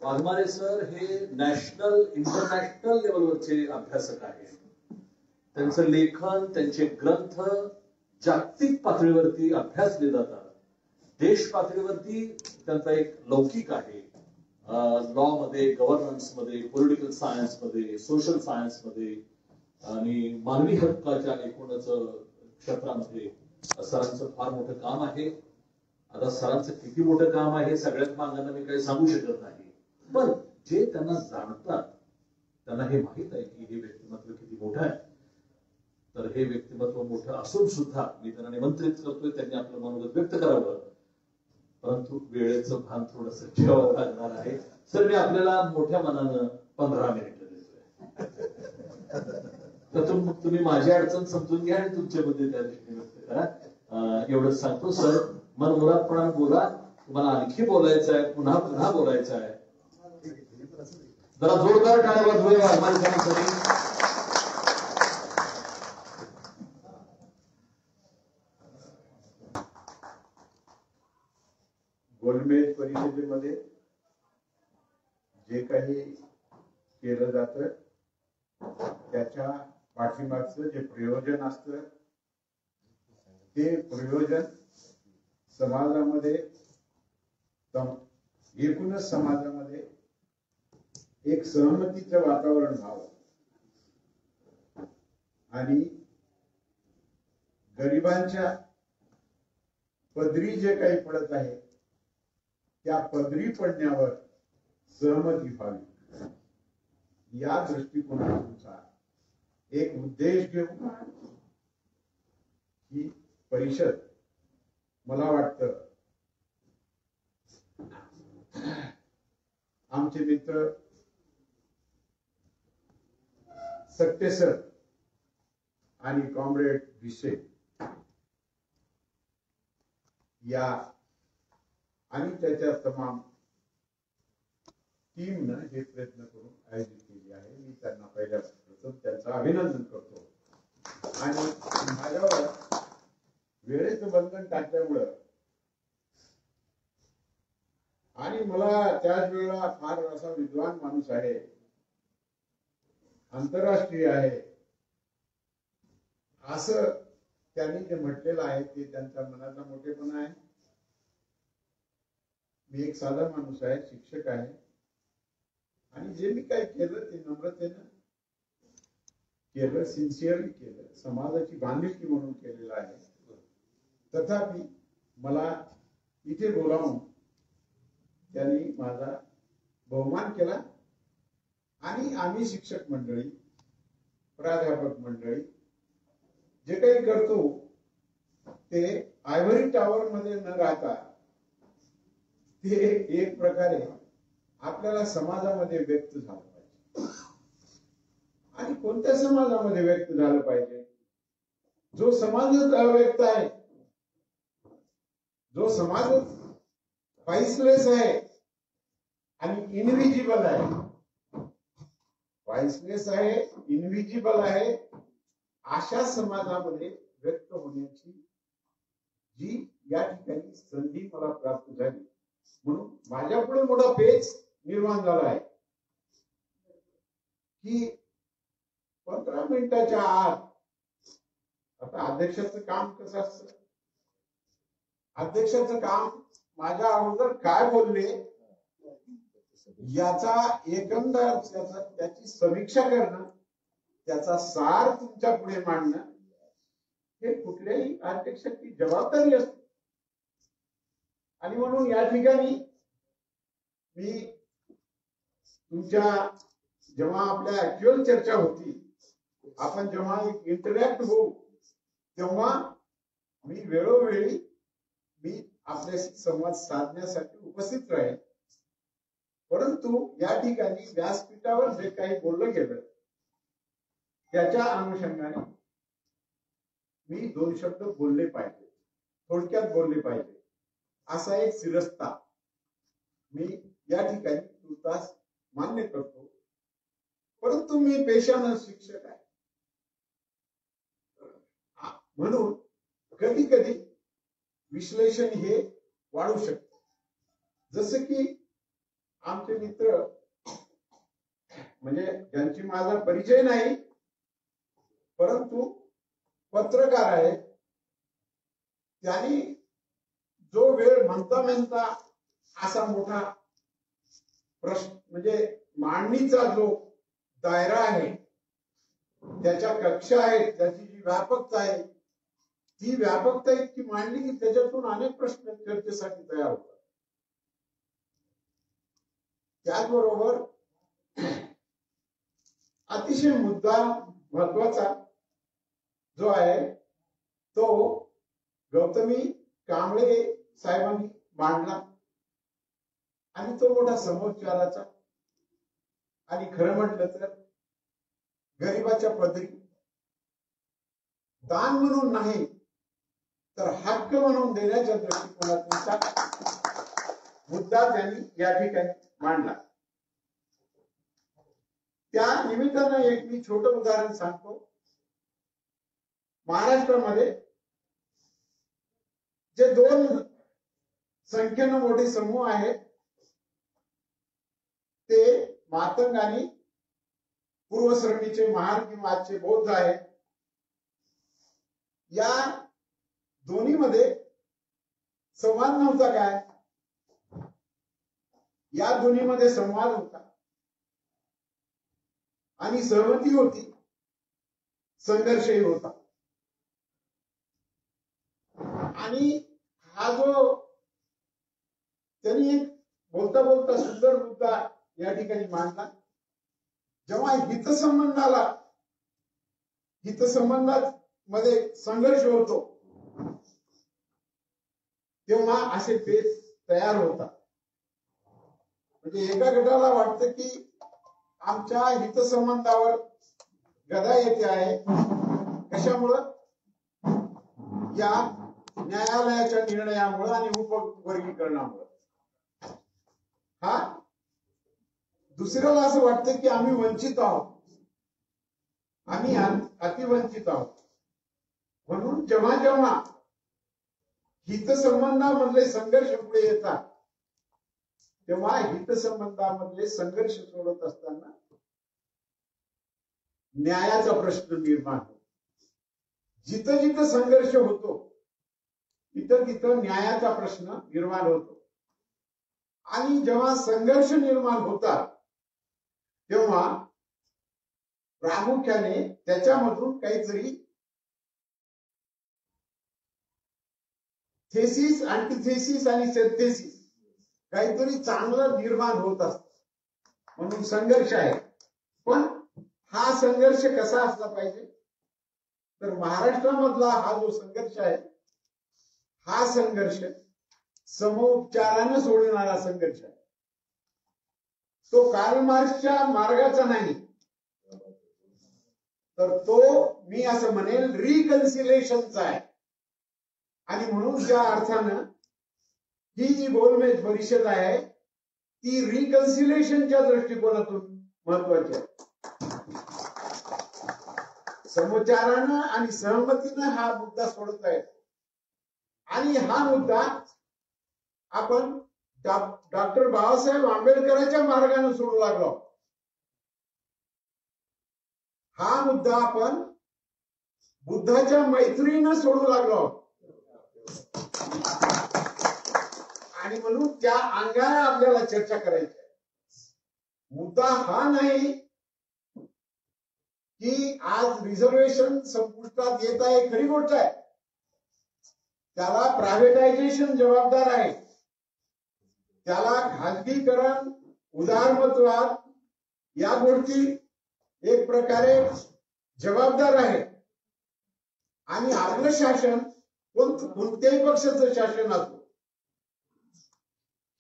Waghmare sir हे national international लेवलवरचे अभ्यासक आहेत. त्यांचं लेखन, त्यांचे ग्रंथ जागतिक पातळीवरती अभ्यासले जातात. देश पातळीवरती त्यांचा एक लौकिक आहे. लॉ मध्ये, गव्हर्नन्स मध्ये, पॉलिटिकल सायन्स मध्ये, सोशल सायन्स मध्ये आणि मानवी हक्काच्या एकूणच क्षेत्रामध्ये सरांचं फार मोठं काम आहे. आता सरांचं किती मोठं काम आहे हे सगळ्यात मागांना मी काही सांगू शकत नाही, पण जे त्यांना जाणतात त्यांना हे माहित आहे की हे व्यक्तिमत्व किती मोठं आहे. तर हे व्यक्तिमत्व मोठं असून सुद्धा मी त्यांना निमंत्रित करतोय, त्यांनी आपलं मनोगत व्यक्त करावं, परंतु वेळेचं भान थोडस ठेवावं लागणार आहे. सर, मी आपल्याला मोठ्या मनानं 15 मिनिटं देतोय. तर तुम्ही माझी अडचण समजून घ्या आणि तुमच्यामध्ये त्या दृष्टीने व्यक्त करा. एवढंच सांगतो सर. मनमुरादपणाने बोला. तुम्हाला आणखी बोलायचं आहे, पुन्हा पुन्हा बोलायचं आहे. जरा जोरदार टाळ्या वाजवूया वाघमारेसाठी. गोलमेज परिषदेमध्ये जे काही केलं जातं त्याच्या पाठीमागचं जे प्रयोजन असतं ते प्रयोजन समाजामध्ये, एकूणच समाजामध्ये एक सहमतीचं वातावरण व्हावं आणि गरिबांच्या पदरी जे काही पडत आहे त्या पदरी पडण्यावर सहमती व्हावी, या दृष्टिकोनानुसार एक उद्देश घेऊन ही परिषद, मला वाटतं आमचे मित्र सक्ते सर आणि कॉम्रेड भिसे या आणि त्याच्या तमाम टीमनं हे प्रयत्न करून आयोजित केली आहे. मी त्यांना पहिल्यापासून त्यांचं अभिनंदन करतो. आणि माझ्यावर वेळेचं बंधन टाकल्यामुळं आणि मला त्याच वेळेला फार असा विद्वान माणूस आहे, आंतरराष्ट्रीय आहे, असं त्यांनी जे म्हटलेलं आहे ते त्यांच्या मनाचा मोठेपणा आहे. मी एक साधा माणूस आहे, शिक्षक आहे, आणि जे मी काही केलं ते नम्रतेनं केलं, सिन्सिअरली केलं, समाजाची बांधिलकी म्हणून केलेलं आहे. तथापि मला इथे बोलावून त्यांनी माझा बहुमान केला आणि आम्ही शिक्षक मंडळी, प्राध्यापक मंडळी जे काही करतो ते आयव्हरी टॉवर मध्ये न राहता ते एक प्रकारे आपल्याला समाजामध्ये व्यक्त झालं पाहिजे. आणि कोणत्या समाजामध्ये व्यक्त झालं पाहिजे? जो समाजच अव्यक्त आहे, जो समाजच व्हाइसलेस आहे आणि इनविजिबल आहे, व्हाइसलेस आहे, इनविजिबल आहे, अशा समाजामध्ये व्यक्त होण्याची जी या ठिकाणी संधी मला प्राप्त झाली, म्हणून माझ्या पुढे मोठा पेच निर्माण झाला आहे की 15 मिनिटाच्या आत, आता अध्यक्षाचं काम कसं असतं, अध्यक्षाचं काम माझ्या अगोदर काय बोलले याचा एकंदर त्याची समीक्षा करणं, त्याचा सार तुमच्या पुढे मांडणं, हे कुठल्याही अध्यक्षाची जबाबदारी असते. आणि म्हणून या ठिकाणी मी तुमच्या जेव्हा आपल्या ऍक्च्युअल चर्चा होती, आपण जेव्हा इंटरॅक्ट होऊ, तेव्हा मी वेळोवेळी मी आपल्याशी संवाद साधण्यासाठी उपस्थित राहील. परंतु या ठिकाणी व्यासपीठावर जे काही बोललं गेलं त्याच्या अनुषंगाने मी 2 शब्द बोलले पाहिजे, थोडक्यात बोलले पाहिजे, असा एक सिरस्ता मी या ठिकाणी तुर्तास मान्य करतो. परंतु मी पेशानं शिक्षक आहे, म्हणून कधी कधी विश्लेषण हे वाढू शकतं. जसं की आमचे मित्र म्हणजे ज्यांची माझा परिचय नाही परंतु पत्रकार आहेत, त्यांनी जो वेळ म्हणता असा मोठा प्रश्न म्हणजे मांडणीचा जो दायरा आहे, त्याच्या कक्षा आहेत, त्याची जी व्यापकता आहे, ती व्यापकता इतकी मांडली की त्याच्यातून अनेक प्रश्न चर्चेसाठी तयार होतात. त्याचबरोबर अतिशय मुद्दा महत्वाचा जो आहे तो गौतमी कांबळे साहेबांनी मांडला आणि तो मोठा समोच्चाराचा आणि खरं म्हटलं तर गरिबाच्या पदरी दान म्हणून नाही तर हक्क म्हणून देण्याच्या दृष्टिकोनातूनचा मुद्दा त्यांनी या ठिकाणी मांडला. त्या निमित्तानं एक मी छोटं उदाहरण सांगतो. महाराष्ट्रामध्ये जे दोन संख्येनं मोठे समूह आहेत ते मातंग आणि पूर्वश्रमीचे महार किंवा आजचे बौद्ध आहेत. या दोन्हीमध्ये संवाद नव्हता काय? या दोन्हीमध्ये संवाद होता आणि सहमती होती, संघर्षही होता. आणि हा जो त्यांनी एक बोलता बोलता सुंदर मुद्दा या ठिकाणी मांडला. जेव्हा हितसंबंधामध्ये संघर्ष होतो तेव्हा असे पेच तयार होतात. म्हणजे एका गटाला वाटतं की आमच्या हितसंबंधावर गदा येते आहे, कशामुळं? या न्यायालयाच्या निर्णयामुळे आणि उपवर्गीकरणामुळे. हा दुसऱ्याला असं वाटतं की आम्ही वंचित आहोत, आम्ही अतिवंचित आहोत. म्हणून जेव्हा जेव्हा हितसंबंधामधले संघर्ष पुढे येतात तेव्हा हितसंबंधामधले संघर्ष सोडत असताना न्यायाचा प्रश्न निर्माण होतो. जिथं जिथं संघर्ष होतो तिथं तिथं न्यायाचा प्रश्न निर्माण होतो. आणि जेव्हा संघर्ष निर्माण होतात तेव्हा प्रामुख्याने त्याच्यामधून काहीतरी थेसिस, अँटिथेसिस आणि सिंथेसिस काहीतरी चांगलं निर्माण होत असत. म्हणून संघर्ष आहे. पण हा संघर्ष कसा असला पाहिजे? तर महाराष्ट्रामधला हा जो संघर्ष आहे हा संघर्ष समोपचारानं सोडणारा संघर्ष आहे. तो कार्ल मार्क्सच्या मार्गाचा नाही, तर तो मी असं म्हणेल रिकन्सिलेशनचा आहे. आणि म्हणून ज्या अर्थानं ही जी गोलमेज परिषद आहे ती रिकन्सिलेशनच्या दृष्टिकोनातून महत्वाची आहे. समोच्चारानं आणि सहमतीनं हा मुद्दा सोडत आहे. आणि हा मुद्दा आपण डॉक्टर बाबासाहेब आंबेडकरांच्या मार्गाने सोडू लागलो. हा मुद्दा आपण बुद्धाच्या मैत्रीनं सोडू लागलो. आणि म्हणून त्या अंगाने आपल्याला चर्चा करायची आहे. मुद्दा हा नाही की आज रिझर्वेशन संपुष्टात येत आहे, खरी गोष्ट आहे. त्याला प्रायव्हेटायझेशन जबाबदार आहे, त्याला खाजगीकरण, उदारमतवाद या गोष्टी एक प्रकारे जबाबदार आहे. आणि आपलं शासन कोणत्याही पक्षाचं शासन असो,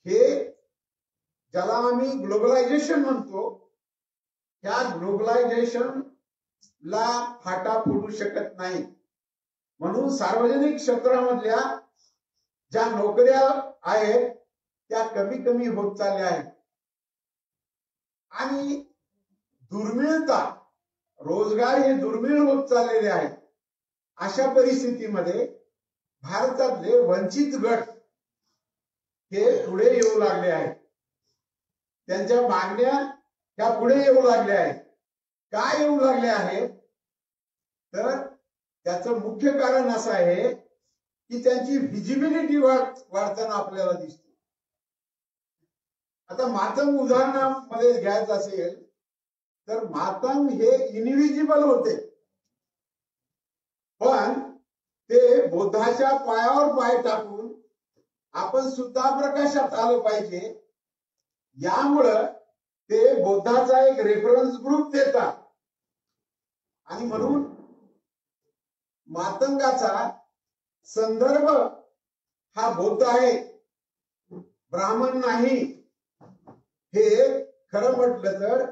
हे ज्याला आम्ही ग्लोबलायझेशन म्हणतो, त्या ग्लोबलायझेशन ला फाटा फुटू शकत नाही. म्हणून सार्वजनिक क्षेत्रामधल्या ज्या नोकऱ्या आहेत त्या कमी कमी होत चालल्या आहेत. आणि दुर्मिळता, रोजगार हे दुर्मिळ होत चाललेले आहेत. अशा परिस्थितीमध्ये भारतातले वंचित गट हे पुढे येऊ लागले आहेत. त्यांच्या मागण्या ह्या पुढे येऊ लागल्या आहेत. काय येऊ लागल्या आहेत तर त्याचं मुख्य कारण असं आहे की त्यांची व्हिजिबिलिटी वाढताना आपल्याला दिसते. आता मातंग उदाहरणामध्ये घ्यायचं असेल तर मातंग हे इनव्हिजिबल होते, पण ते बुद्धाच्या पायावर पाय टाकून आपण सुद्धा प्रकाशात आलं पाहिजे, यामुळं ते बुद्धाचा एक रेफरन्स ग्रुप देतात. आणि म्हणून मातंगाचा संदर्भ हा बुद्ध आहे, ब्राह्मण नाही. हे खरं म्हटलं तर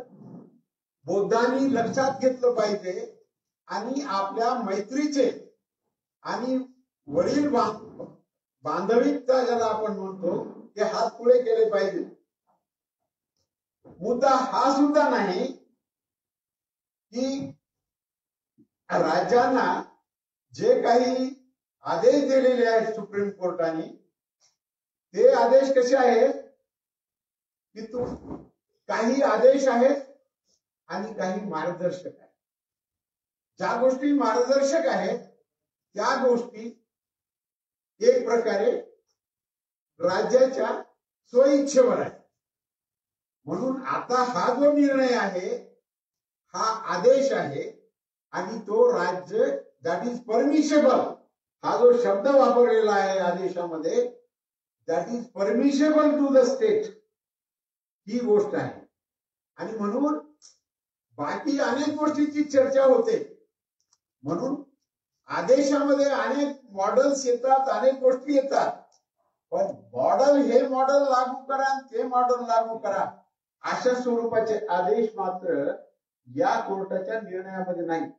बुद्धांनी लक्षात घेतलं पाहिजे आणि आपल्या मैत्रीचे आणि वडील बांधविकता ज्याला आपण म्हणतो ते हात पुढे केले पाहिजे. मुद्दा हा सुद्धा नाही की राज्यांना जे काही आदेश दिलेले आहेत सुप्रीम कोर्टाने, ते आदेश कसे आहेत की काही आदेश आहेत आणि काही मार्गदर्शक आहेत. ज्या गोष्टी मार्गदर्शक आहेत त्या गोष्टी एक प्रकारे राज्याच्या स्वइच्छेवर आहे. म्हणून आता हा जो निर्णय आहे हा आदेश आहे आणि तो राज्य दॅट इज परमिशेबल, हा जो शब्द वापरलेला आहे आदेशामध्ये, that is permissible to the state, ही गोष्ट आहे. आणि म्हणून बाकी अनेक गोष्टींची चर्चा होते. म्हणून आदेशामध्ये अनेक मॉडेल्स येतात, अनेक गोष्टी येतात, पण मॉडेल हे मॉडेल लागू करा आणि ते मॉडेल लागू करा अशा स्वरूपाचे आदेश मात्र या कोर्टाच्या निर्णयामध्ये नाही.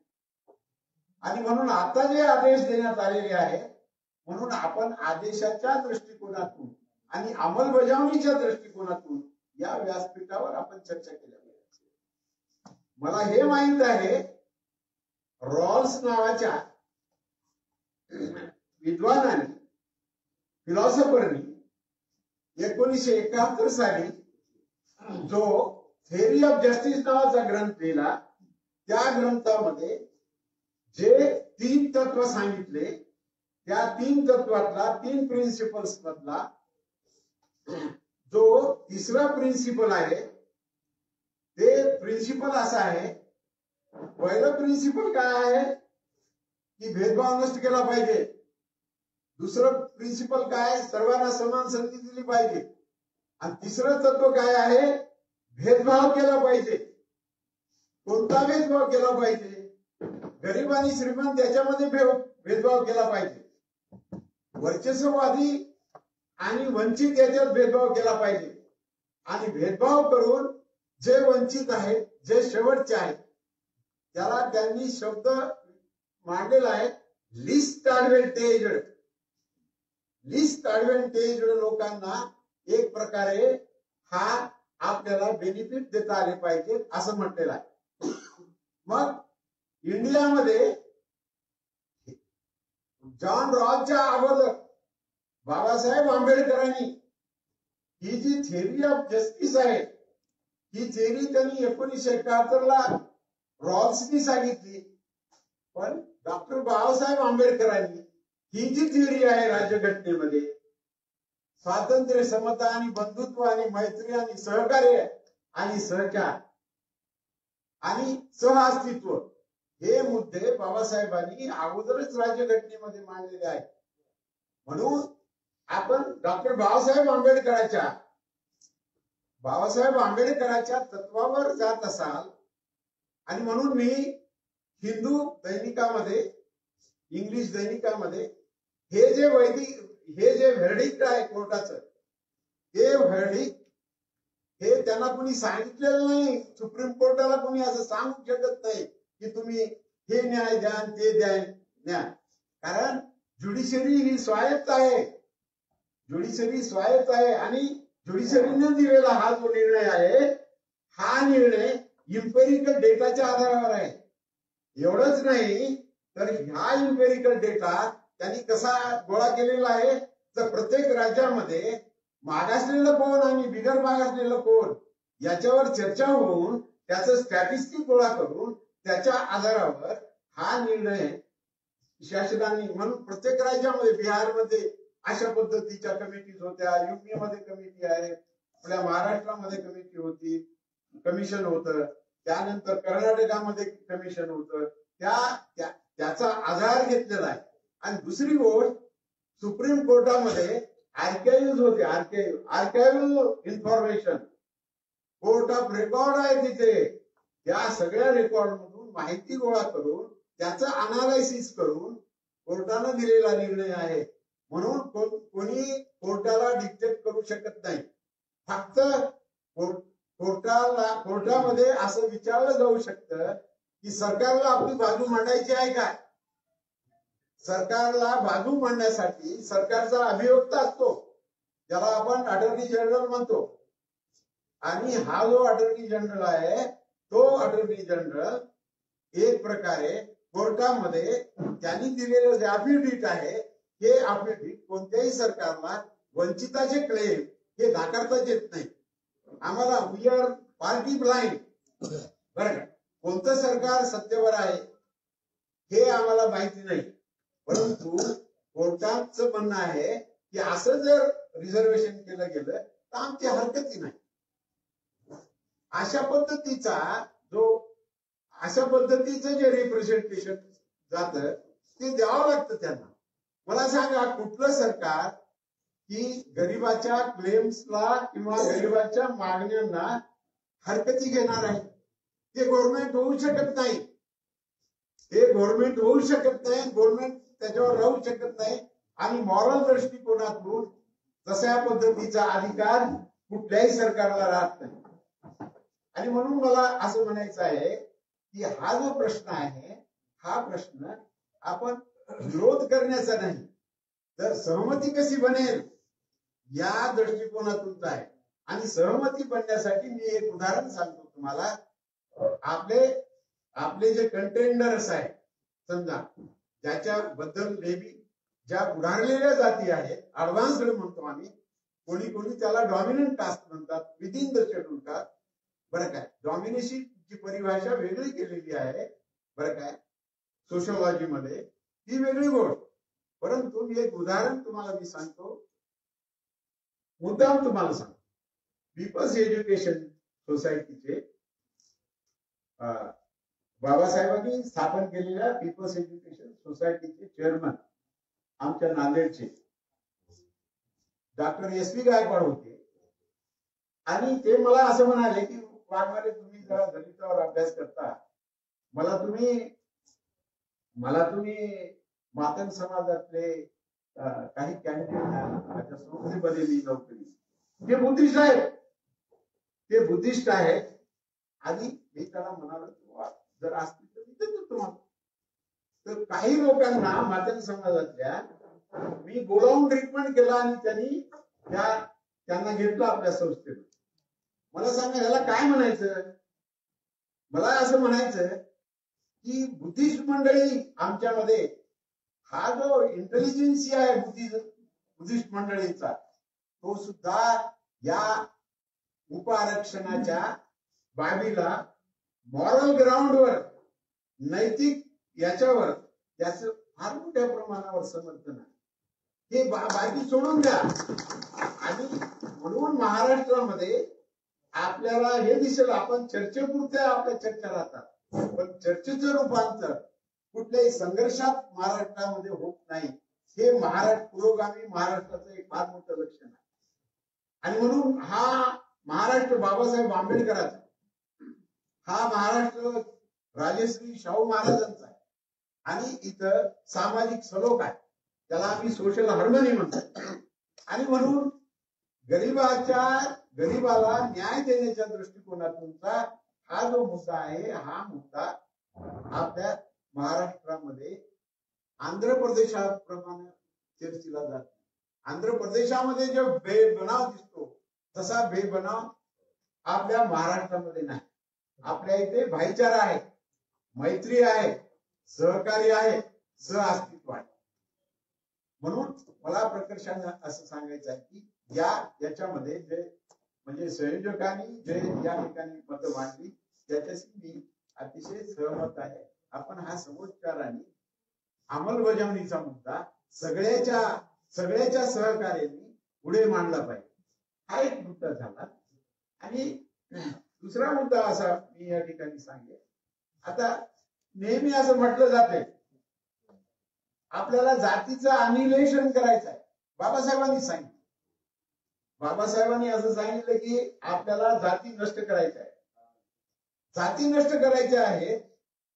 आणि म्हणून आता जे आदेश देण्यात आलेले आहेत, म्हणून आपण आदेशाच्या दृष्टिकोनातून आणि अंमलबजावणीच्या दृष्टिकोनातून या व्यासपीठावर आपण चर्चा केली पाहिजे. मला हे माहित आहे रॉल्स नावाच्या विद्वानाने, फिलॉसॉफरनी 1971 साली जो थेअरी ऑफ जस्टिस नावाचा ग्रंथ लिहिला, त्या ग्रंथामध्ये जे 3 तत्व सांगितले, त्या 3 तत्वातला 3 प्रिन्सिपल्स मधला जो तिसरा प्रिन्सिपल आहे, ते प्रिन्सिपल असा आहे. पहिलं प्रिन्सिपल काय आहे की भेदभाव नष्ट केला पाहिजे. दुसरं प्रिन्सिपल काय, सर्वांना समान संधी दिली पाहिजे. आणि तिसरं तत्व काय आहे, भेदभाव केला पाहिजे. कोणता भेदभाव केला पाहिजे, गरीब आणि श्रीमंत याच्यामध्ये भेदभाव केला पाहिजे. वर्चस्ववादी आणि वंचित याच्यात भेदभाव केला पाहिजे. आणि भेदभाव करून जे वंचित आहेत, जे शेवटचे आहेत, त्याला त्यांनी शब्द मांडलेला आहे लिस्ट ऍडव्हान्टेज्ड. लिस्ट ऍडव्हान्टेज्ड लोकांना एक प्रकारे हा आपल्याला बेनिफिट देता आले पाहिजे असं म्हटलेलं आहे. मग इंडियामध्ये जॉन रॉलच्या अगोदर बाबासाहेब आंबेडकरांनी ही जी थेअरी ऑफ जस्टिस आहे, ही थेअरी त्यांनी 1971 ला रॉल्सनी सांगितली. पण डॉक्टर बाबासाहेब आंबेडकरांनी ही जी थेअरी आहे राज्यघटनेमध्ये, स्वातंत्र्य, समता आणि बंधुत्व आणि मैत्री आणि सहकार्य आणि सहकार आणि सहअस्तित्व, हे मुद्दे बाबासाहेबांनी अगोदरच राज्यघटनेमध्ये मांडलेले आहेत. म्हणून आपण डॉक्टर बाबासाहेब आंबेडकरांच्या तत्वावर जात असाल. आणि म्हणून मी हिंदू दैनिकामध्ये, इंग्लिश दैनिकामध्ये हे जे व्हर्डिक्ट आहे कोर्टाचं, ते व्हर्डिक्ट हे त्यांना कोणी सांगितलेलं नाही. सुप्रीम कोर्टाला कोणी असं सांगू शकत नाही की तुम्ही हे न्याय द्या ते द्या. कारण ज्युडिशरी ही स्वायत्त आहे. ज्युडिशरी स्वायत्त आहे आणि ज्युडिशरीने दिलेला हा जो निर्णय आहे, हा निर्णय इम्पेरिकल डेटाच्या आधारावर आहे. एवढंच नाही तर ह्या इम्पेरिकल डेटा त्यांनी कसा गोळा केलेला आहे, तर प्रत्येक राज्यामध्ये मागासलेलं कोण आणि बिगर मागासलेलं कोण याच्यावर चर्चा होऊन त्याचं स्टॅटिस्टिक गोळा करून त्याच्या आधारावर हा निर्णय शासनाने, म्हणून प्रत्येक राज्यामध्ये, बिहारमध्ये अशा पद्धतीच्या कमिटीज होत्या, युपी मध्ये कमिटी आहे, आपल्या महाराष्ट्रामध्ये कमिटी होती, कमिशन होतं, त्यानंतर कर्नाटकामध्ये कमिशन होतं, त्याचा आधार घेतलेला आहे. आणि दुसरी गोष्ट, सुप्रीम कोर्टामध्ये आर्काइव्ह होते, archive information, court of record आहे तिथे. त्या सगळ्या रेकॉर्ड मधून माहिती गोळा करून त्याचं अनालायसिस करून कोर्टानं दिलेला निर्णय आहे. म्हणून कोणी कोर्टाला डिक्टेट करू शकत नाही. फक्त कोर्टामध्ये असं विचारलं जाऊ शकतं की सरकारला आपली बाजू मांडायची आहे का. सरकारला बाजू मांडण्यासाठी सरकारचा अभियोक्ता असतो, ज्याला आपण अटॉर्नी जनरल म्हणतो. आणि हा जो अटॉर्नी जनरल आहे, तो अटॉर्नी जनरल एक प्रकारे कोर्टामध्ये त्यांनी दिलेलं जे अफिडेव्हिट आहे, हे अफिडेव्हिट कोणत्याही सरकारला वंचिताचे क्लेम हे नाकारताच येत नाही. आम्हाला वी आर पार्टी ब्लाइंड, बरं का. कोणतं सरकार सत्तेवर आहे हे आम्हाला माहिती नाही, परंतु कोर्टाचं म्हणणं आहे की असं जर रिझर्वेशन केलं गेलं तर आमची हरकती नाही. अशा पद्धतीचं जे रिप्रेझेंटेशन जातं ते द्यावं लागतं त्यांना. मला सांगा, कुठलं सरकार की गरिबाच्या क्लेम्सला किंवा गरिबाच्या मागण्यांना हरकती घेणार आहे? ते गव्हर्नमेंट होऊ शकत नाही. गव्हर्नमेंट त्याच्यावर राहू शकत नाही. आणि मॉरल दृष्टिकोनातून तशा पद्धतीचा अधिकार कुठल्याही सरकारला राहत नाही. आणि म्हणून मला असं म्हणायचं आहे की हा जो प्रश्न आहे, हा प्रश्न आपण विरोध करण्याचा नाही, तर सहमती कशी बनेल या दृष्टिकोनातूनच आहे. आणि सहमती बनण्यासाठी मी एक उदाहरण सांगतो तुम्हाला. आपले जे कंटेंडर्स आहेत, समजा ज्याच्याबद्दल ज्या उधारलेल्या जाती आहेत, ऍडव्हान्स्ड म्हणतो आम्ही, कोणी त्याला डॉमिनंट कास्ट म्हणतात, विदिन द शेड्यूल कास्ट, बरं काय. डॉमिनेशनची परिभाषा वेगळी केलेली आहे, बरं काय, सोशिओलॉजी मध्ये, ही वेगळी गोष्ट. परंतु मी एक उदाहरण तुम्हाला सांगतो, मुद्दाम तुम्हाला सांगतो. पीपल्स एज्युकेशन सोसायटीचे बाबासाहेबांनी स्थापन केलेल्या पीपल्स एज्युकेशन सोसायटीचे चेअरमन आमच्या नांदेडचे डॉक्टर एस.व्ही. गायकवाड होते. आणि ते मला असं म्हणाले की वाघमारे, तुम्ही जरा दलितावर अभ्यास करता, मला तुम्ही मातंग समाजातले काही कॅन्डिडेट संस्थेमध्ये मी नोकरी, ते बुद्धिस्ट आहेत. आणि मी त्याला म्हणालो, जर असतील तर मी देतो तुम्हाला. तर काही लोकांना मातंग समाजातल्या मी बोलावून ट्रीटमेंट केला आणि त्यांना घेतलं आपल्या संस्थेत. मला सांगा, ह्याला काय म्हणायचं? मला असं म्हणायचं की बुद्धिस्ट मंडळी आमच्यामध्ये, हा जो इंटेलिजन्सी आहे बुद्धिस्ट मंडळीचा, तो सुद्धा या उपारक्षणाच्या बाबीला मॉरल ग्राउंडवर, नैतिक याच्यावर त्याचं फार मोठ्या प्रमाणावर समर्थन आहे. हे बाकी सोडून द्या. आणि म्हणून महाराष्ट्रामध्ये आपल्याला हे दिसेल, आपण चर्चेपुरत्या आपल्या चर्चा राहतात, पण चर्चेचं रूपांतर कुठल्याही संघर्षात महाराष्ट्रामध्ये होत नाही. हे पुरोगामी महाराष्ट्राचं एक फार मोठं लक्षण आहे. आणि म्हणून हा महाराष्ट्र बाबासाहेब आंबेडकरांचा, हा महाराष्ट्र राजश्री शाहू महाराजांचा आहे. आणि इथं सामाजिक सलोख आहे, त्याला आम्ही सोशल हार्मनी म्हणतो. आणि म्हणून गरीबाला न्याय देण्याच्या दृष्टिकोनातूनचा हा जो मुद्दा आहे, हा मुद्दा आपल्या महाराष्ट्रामध्ये आंध्र प्रदेशाप्रमाणे चर्चेला जात नाही. आंध्र प्रदेशामध्ये जो बेबनाव दिसतो, तसा बेबनाव आपल्या महाराष्ट्रामध्ये नाही. आपल्या इथे भाईचारा आहे, मैत्री आहे, सहकार्य आहे, सहअस्तित्व आहे. म्हणून मला प्रकर्षाने असं सांगायचं आहे की याच्यामध्ये जे म्हणजे संयोजकांनी जे या ठिकाणी मतं मांडली त्याच्याशी मी अतिशय सहमत आहे. आपण हा समोच्चाराने अंमलबजावणीचा मुद्दा सगळ्याच्या सहकार्याने पुढे मांडला पाहिजे, हा एक मुद्दा झाला. आणि दुसरा मुद्दा असा मी या ठिकाणी सांगेन, आता नेहमी असं म्हटलं जाते आपल्याला जातीचं अनिलेशन करायचं आहे. बाबासाहेबांनी सांगितलं, बाबासाहेबांनी असं सांगितलं की आपल्याला जाती नष्ट करायच्या आहे. जाती नष्ट करायच्या आहेत.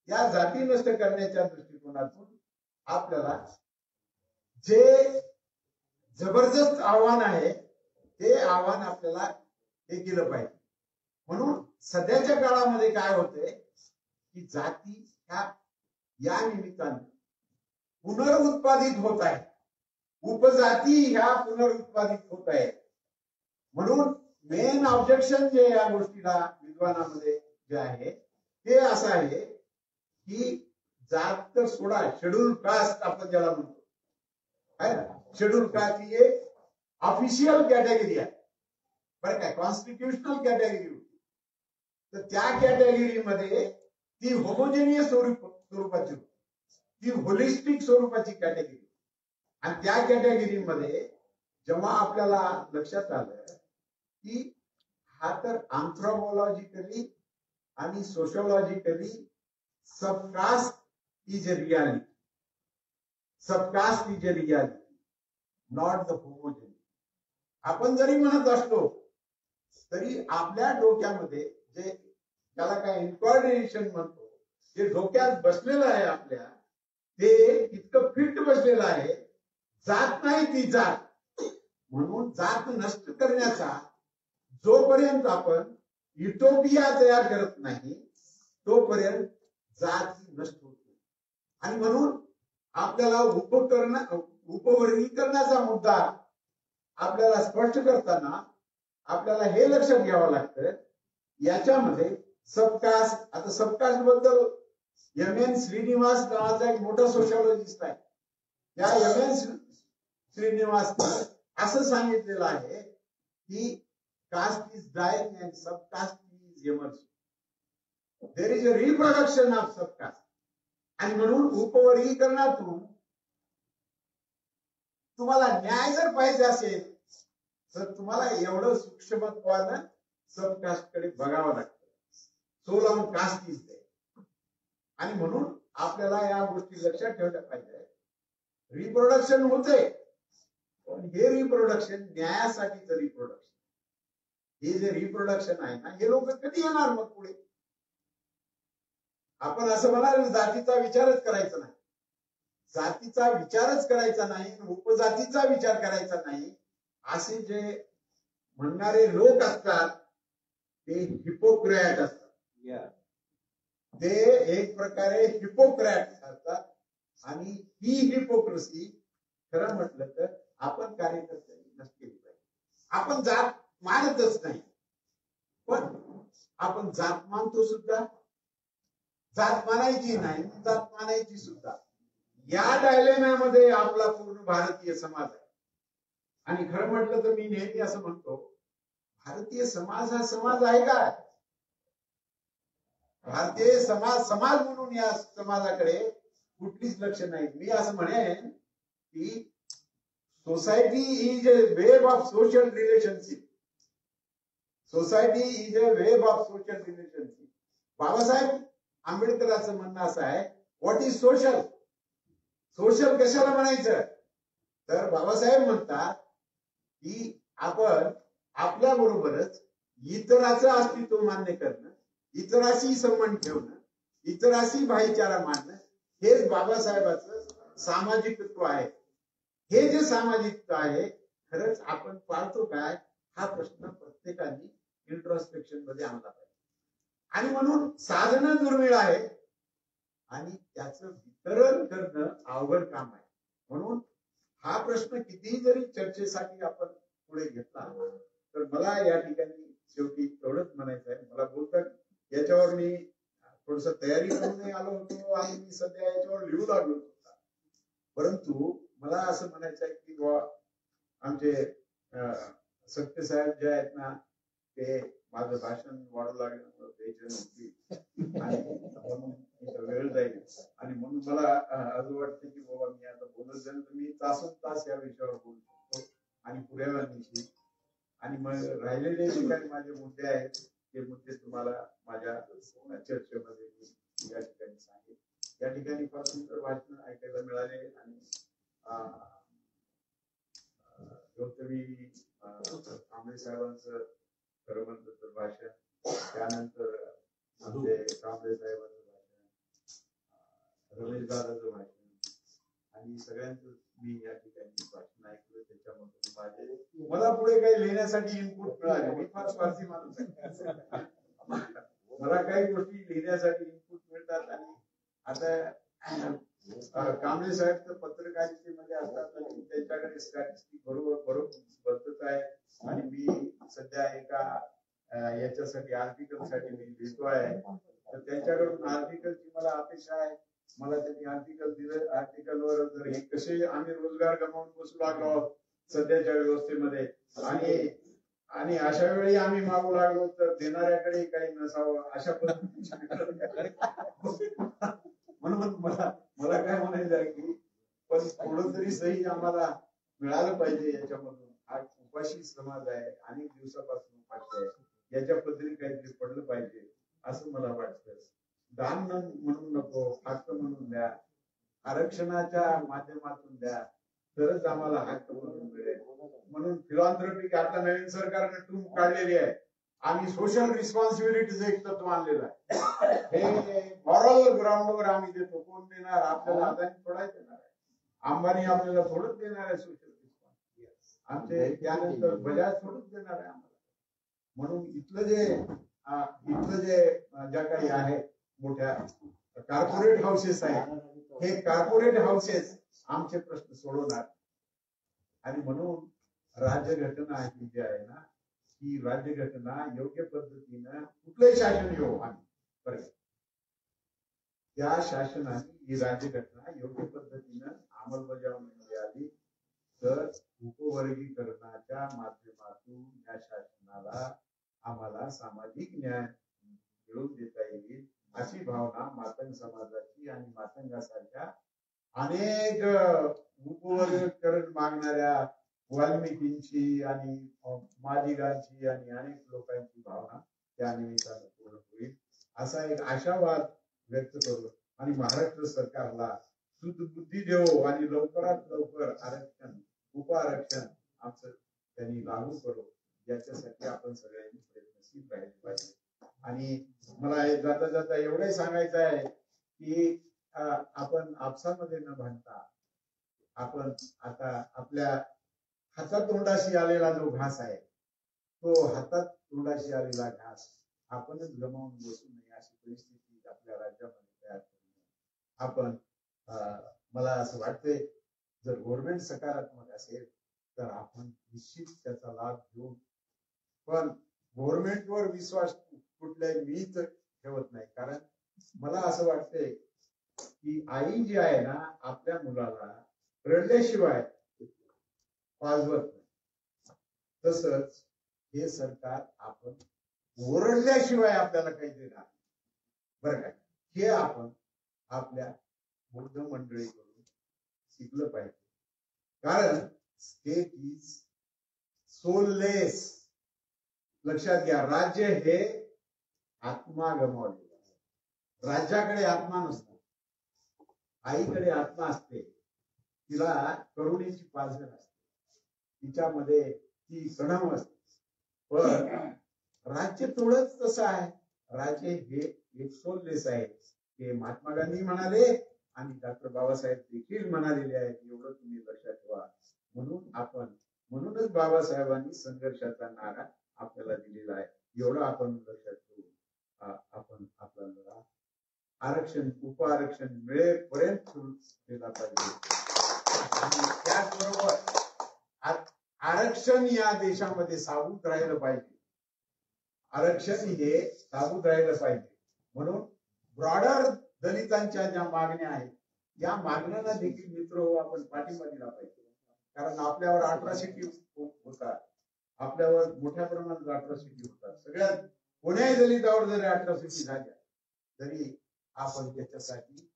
या जाती नष्ट करण्याच्या दृष्टिकोनातून आपल्याला जे जबरदस्त आव्हान आहे ते आव्हान आपल्याला हे केलं पाहिजे. म्हणून सध्याच्या काळामध्ये काय होतंय की जाती ह्या या निमित्ताने पुनरुत्पादित होत आहेत, उपजाती ह्या पुनरुत्पादित होत आहेत. म्हणून मेन ऑब्जेक्शन जे या गोष्टीला विद्वानामध्ये जे आहे ते असं आहे की जात तर सोडा, शेड्यूल कास्ट आपण ज्याला म्हणतो आहे ना, शेड्यूल कास्ट ही एक ऑफिशियल कॅटेगरी आहे बरं काय, कॉन्स्टिट्युशनल कॅटेगरी होती. तर त्या कॅटेगरीमध्ये ती होमोजेनियस स्वरूपाची होती, ती होलिस्टिक स्वरूपाची कॅटेगरी. आणि त्या कॅटेगरीमध्ये जेव्हा आपल्याला लक्षात आलं की हा तर अँथ्रोपॉलॉजिकली आणि sociologically subcaste is a reality, subcaste is a reality, not the homogeneous. आपण जरी म्हणत असलो तरी आपल्या डोक्यामध्ये जे त्याला काय इन्कॉर्डिनेशन म्हणतो, जे डोक्यात बसलेलं आहे आपल्या, ते इतकं फिट बसलेलं आहे. जात नाही ती जात. म्हणून जात नष्ट करण्याचा जोपर्यंत आपण युटोपिया तयार करत नाही तोपर्यंत जात नष्ट होत नाही. आणि म्हणून आपल्याला उपवर्गीकरणाचा मुद्दा आपल्याला स्पष्ट करताना आपल्याला हे लक्षात घ्यावं लागतं, याच्यामध्ये सबकास्ट, आता सबकास्ट बद्दल एम.एन. श्रीनिवास नावाचा एक मोठा सोशिओलॉजिस्ट आहे. या एम.एन. श्रीनिवासने असं सांगितलेलं आहे की caste is dying and subcaste is emerging. There is a reproduction of subcaste. आणि म्हणून उपवर्गीकरणातून तुम्हाला न्याय जर पाहिजे असेल तर तुम्हाला एवढं सूक्ष्मत्वानं सबकास्ट कडे बघावं लागतं. Sole on caste is there. आणि म्हणून आपल्याला या गोष्टी लक्षात ठेवल्या पाहिजे. रिप्रोडक्शन होते, पण हे रिप्रोडक्शन न्यायासाठीचं रिप्रोडक्शन. हे जे रिप्रोडक्शन आहे ना, हे लोक कधी येणार मग पुढे? आपण असं म्हणाल जातीचा विचारच करायचा नाही, जातीचा विचारच करायचा नाही, उपजातीचा विचार करायचा नाही, असे जे म्हणणारे लोक असतात ते हिपोक्रॅट असतात. ते एक प्रकारे हिपोक्रॅट असतात. आणि ही हिपोक्रेसी खरं म्हटलं तर आपण कार्यकर्त्यांनी नसली पाहिजे. आपण जात मानतच नाही, पण आपण जात मानतो सुद्धा, जात मानायची नाही, जात मानायची सुद्धा. या डायलेम्यामध्ये आपला पूर्ण भारतीय समाज आहे. आणि खरं म्हटलं तर मी नेहमी असं म्हणतो, भारतीय समाज हा समाज आहे का? भारतीय समाज म्हणून या समाजाकडे कुठलीच लक्ष नाही. मी असं म्हणेन की society is a web of social relationship. Society is a web of social relationship. Babasaheb आंबेडकरांचं म्हणणं असं आहे, व्हॉट इज सोशल? सोशल कशाला म्हणायचं? तर बाबासाहेब म्हणतात की आपण आपल्या बरोबरच इतराचं अस्तित्व मान्य करणं, इतराशी संबंध ठेवणं, इतराशी भाईचारा मानणं, हेच बाबासाहेबांचं सामाजिकत्व आहे. हे जे सामाजिकत्व आहे खरंच आपण पाळतो काय, हा प्रश्न प्रत्येकाने इंट्रोस्पेक्शन मध्ये आणला पाहिजे. आणि म्हणून साधनं दुर्मिळ आहे आणि त्याचं वितरण करणं अवघड काम आहे. म्हणून हा प्रश्न कितीही जरी चर्चेसाठी आपण पुढे घेतला तर मला या ठिकाणी शेवटी एवढंच म्हणायचं आहे. मला बोलतात याच्यावर मी थोडस तयारी करून आलो होतो आणि मी सध्या याच्यावर लिहू लागलो होतो. परंतु मला असं म्हणायचं आहे की आमचे सत्य साहेब जे आहेत ना, ते माझं भाषण वाढू लागलं द्यायचे नव्हती आणि म्हणून वेळ जाईल आणि म्हणून मला असं वाटतं की बाबा मी आता बोलत जाईल तर मी तासन तास या विषयावर बोलू शकतो आणि पुऱ्या दिवशी आणि मग राहिलेले जे काही माझे मुद्दे आहेत ते मुद्दे तुम्हाला माझ्या चर्चेमध्ये मी या ठिकाणी सांगेन. या ठिकाणी फार सुंदर भाषण ऐकायला मिळाले आणि गौतमी कांबळे साहेबांचं खरं म्हणतं तर भाषण, त्यानंतर आमचे कांबळे साहेबांचं भाषण, रमेश दादाचं भाषण आणि सगळ्यांचं मी या ठिकाणी भाषण ऐकलं. त्याच्यामध्ये मला पुढे काही लिहिण्यासाठी इनपुट मिळाले. मी फार स्वार्थी माणूस आहे, मला काही गोष्टी लिहिण्यासाठी इनपुट मिळतात आणि आता कांबळे साहेब तर पत्रकारितेमध्ये असतात आणि त्यांच्याकडे स्टॅटिस्टिक बरोबर बसत आहे आणि मी सध्या एका याच्यासाठी आर्टिकल साठी मी लिहितो आहे तर त्यांच्याकडून आर्टिकलची मला अपेक्षा आहे. मला त्यांनी आर्टिकल दिलं, आर्टिकलवर जर हे कसे आम्ही रोजगार गमावून बसू लागलो सध्याच्या व्यवस्थेमध्ये आणि अशा वेळी आम्ही मागू लागलो तर देणाऱ्याकडे काही नसावं अशा पद्धतीने म्हणून मला काय म्हणायचं आहे की पण थोडं तरी सही आम्हाला मिळालं पाहिजे याच्यामधून. आज उपाशी समाज आहे, अनेक दिवसापासून उपाशी आहे, याच्या पद्धतीने काहीतरी पडलं पाहिजे असं मला वाटतं. दान म्हणून नको, हक्क म्हणून द्या, आरक्षणाच्या माध्यमातून द्या तरच आम्हाला हक्क म्हणून मिळेल. म्हणून फिलॉन्थ्रॉपिक आता नवीन सरकारने टूम काढलेली आहे आणि सोशल रिस्पॉन्सिबिलिटीचं एक तत्व आणलेलं आहे. हे मॉरल ग्राउंडवर आम्ही देतो. कोण देणार आपल्याला? अदानी थोडाच देणार आहे, अंबानी आपल्याला थोडंच देणार आहे सोशल रिस्पॉन्सिबिलिटी, आमचे त्यानंतर बजाज थोडंच देणार आहे आम्हाला. म्हणून इथलं जे ज्या काही आहे मोठ्या कॉर्पोरेट हाऊसेस आहेत, हे कॉर्पोरेट हाऊसेस आमचे प्रश्न सोडवणार. आणि म्हणून राज्यघटना ही जी आहे ना, ही राज्यघटना योग्य पद्धतीनं कुठलंही शासन येऊ आम्ही बरं त्या शासनाने ही राज्यघटना योग्य पद्धतीनं अंमलबजावणीमध्ये आली तर उपवर्गीकरणाच्या माध्यमातून या शासनाला आम्हाला सामाजिक न्याय मिळवून देता येईल अशी भावना मातंग समाजाची आणि मातंगासारख्या अनेक उपवर्गीकरण मागणाऱ्या वाल्मिकींची आणि मादिगांची आणि अनेक लोकांची भावना त्या निमित्तानं पूर्ण होईल असा एक आशावाद व्यक्त करू आणि महाराष्ट्र सरकारला सुदबुद्धी देऊ आणि लवकरात लवकर आरक्षण उप आरक्षण आमचं त्यांनी लागू करू याच्यासाठी आपण सगळ्यांनी प्रयत्नशील राहिले पाहिजे. आणि मला जाता जाता एवढंही सांगायचं आहे की आपण आपसामध्ये न भांडता आपण आता आपल्या हातात तोंडाशी आलेला जो घास आहे तो हातात तोंडाशी आलेला घास आपणच गमावून बसू नये अशी परिस्थिती आपल्या राज्यामध्ये तयार करू. आपण मला असं वाटतंय जर गव्हर्नमेंट सकारात्मक असेल तर आपण निश्चित त्याचा लाभ घेऊन, पण गव्हर्नमेंटवर विश्वास कुठल्याही मी तर ठेवत नाही. कारण मला असं वाटतंय की आई जी आहे ना आपल्या मुलाला रडल्याशिवाय पाजवत नाही, तसंच हे सरकार आपण ओरडल्याशिवाय आपल्याला काही देणार बरं का. हे आपण आपल्या बुद्ध मंडळीकडून शिकलं पाहिजे. कारण स्टेट इज सोललेस. लक्षात घ्या, राज्य हे आत्मा गमावलेला आहे. राज्याकडे आत्मा नसतो, आईकडे आत्मा असते. तिला करुणेची पाझर असते, तिच्यामध्ये ती कणव असते. पण राज्य थोडंच तसं आहे. राज्य हे एक सोललेस आहे. हे महात्मा गांधी म्हणाले आणि डॉक्टर बाबासाहेब देखील म्हणालेले आहेत. एवढं तुम्ही लक्षात ठेवा. म्हणूनच बाबासाहेबांनी संघर्षाचा नारा आपल्याला दिलेला आहे. एवढं आपण लक्षात ठेवू. आपण आपला लढा आरक्षण उप आरक्षण मिळेपर्यंत सुरू केला पाहिजे. आणि त्याचबरोबर आरक्षण या देशामध्ये साबूत राहिलं पाहिजे. आरक्षण हे साबूत राहिलं पाहिजे. म्हणून ब्रॉडर दलितांच्या ज्या मागण्या आहेत या मागण्यांना देखील मित्र आपण पाठिंबा दिला पाहिजे. कारण आपल्यावर अट्रॉसिटी होतात, आपल्यावर मोठ्या प्रमाणात अट्रॉसिटी होतात. सगळ्यात कोण्याही दलितावर जरी अट्रॉसिटी झाल्या तरी आपण त्याच्यासाठी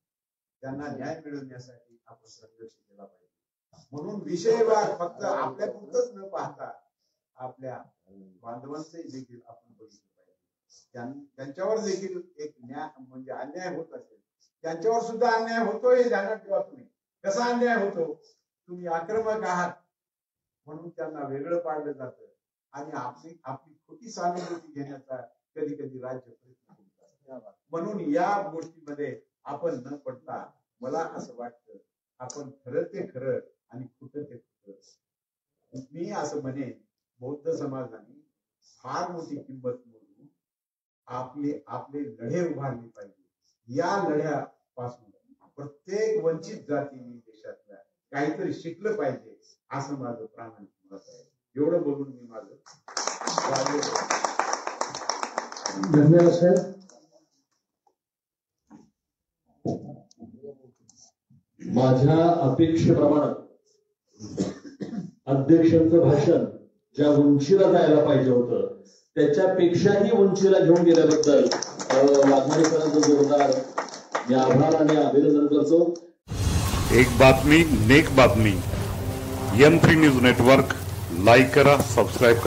त्यांना न्याय मिळवण्यासाठी आपण संघर्ष केला पाहिजे. म्हणून विषयवार फक्त आपल्या पुरतच न पाहता आपल्या बांधवांचे देखील आपण बघितलं पाहिजे. त्यांच्यावर देखील एक न्याय म्हणजे अन्याय होत असेल, त्यांच्यावर सुद्धा अन्याय होतो हे ध्यानात ठेवा. तुम्ही कसा अन्याय होतो? तुम्ही आक्रमक आहात म्हणून त्यांना वेगळं पाडलं जातं आणि आपली खोटी सहानुभूती घेण्याचा कधी कधी राज्य प्रयत्न करतात. म्हणून या गोष्टीमध्ये आपण न पडता मला असं वाटतं आपण खरं ते खरं आणि खोटं ते खोटं. मी असं म्हणेन बौद्ध समाजाने फार मोठी किंमत मोजून आपले लढे उभारले पाहिजे. या लढ्यापासून प्रत्येक वंचित जातीने देशातल्या काहीतरी शिकलं पाहिजे असं माझं प्रामाणिक मत आहे. एवढं बोलून मी माझं धन्यवाद साहेब. माझ्या अपेक्षेप्रमाणे अध्यक्षांचं भाषण ज्या उंचीला जायला पाहिजे होतं त्याच्यापेक्षाही उंचीला घेऊन गेल्याबद्दल वाघमारेकरांचं जोरदार मी आभार आणि अभिनंदन करतो. एक बातमी नेक बातमी. M3 न्यूज नेटवर्क लाईक करा, सबस्क्राईब करा.